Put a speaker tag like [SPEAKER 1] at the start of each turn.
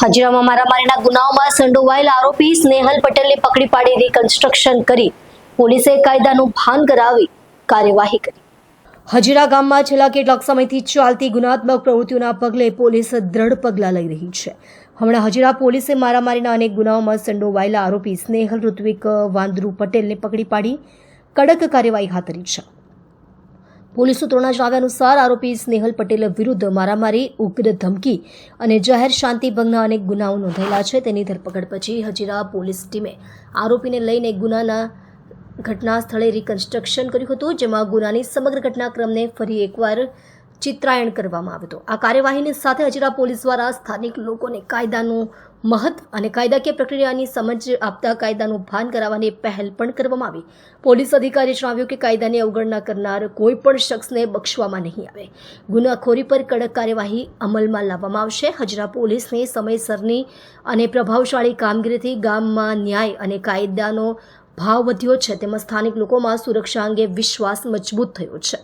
[SPEAKER 1] હજીરામાં મારામારીના ગુનાઓમાં સંડોવાયેલ આરોપી સ્નેહલ પટેલને પકડી પાડી રિકન્સ્ટ્રક્શન કરી પોલીસે કાયદાનું ભાન કરાવી કાર્યવાહી કરી। હજીરા ગામમાં છેલ્લા કેટલાક સમયથી ચાલતી ગુનાત્મક પ્રવૃત્તિઓના પગલે પોલીસ દ્રઢ પગલાં લઈ રહી છે। હમણાં હજીરા પોલીસે મારામારીના અનેક ગુનાઓમાં સંડોવાયેલા આરોપી સ્નેહલ ઋત્વિક વાંદરુ પટેલને પકડી પાડી કડક કાર્યવાહી હાથ ધરી છે। પોલીસ સૂત્રોના જણાવ્યા અનુસાર આરોપી સ્નેહલ પટેલ વિરુદ્ધ મારામારી, ઉગ્ર ધમકી અને જાહેર શાંતિ ભંગના અનેક ગુનાઓ નોંધાયેલા છે। તેની ધરપકડ પછી હજીરા પોલીસ ટીમે આરોપીને લઈને ગુનાના ઘટના સ્થળે રિકન્સ્ટ્રક્શન કર્યું હતું, જેમાં ગુનાની સમગ્ર ઘટનાક્રમને ફરી એકવાર ચિત્રાયણ કરવામાં આવ્યું હતું। આ કાર્યવાહીની સાથે હજીરા પોલીસ દ્વારા સ્થાનિક લોકોને કાયદાનું મહત્વ અને કાયદાકીય પ્રક્રિયાની સમજ આપતા કાયદાનું ભાન કરાવવાની પહેલ પણ કરવામાં આવી। પોલીસ અધિકારીએ જણાવ્યું કે કાયદાની અવગણના કરનાર કોઈ પણ શખ્સને બક્ષવામાં નહીં આવે। ગુનાખોરી પર કડક કાર્યવાહી અમલમાં લાવવામાં આવશે। હજીરા પોલીસની સમયસરની અને પ્રભાવશાળી કામગીરીથી ગામમાં ન્યાય અને કાયદાનો ભાવ વધ્યો છે, તેમજ સ્થાનિક લોકોમાં સુરક્ષા અંગે વિશ્વાસ મજબૂત થયો છે।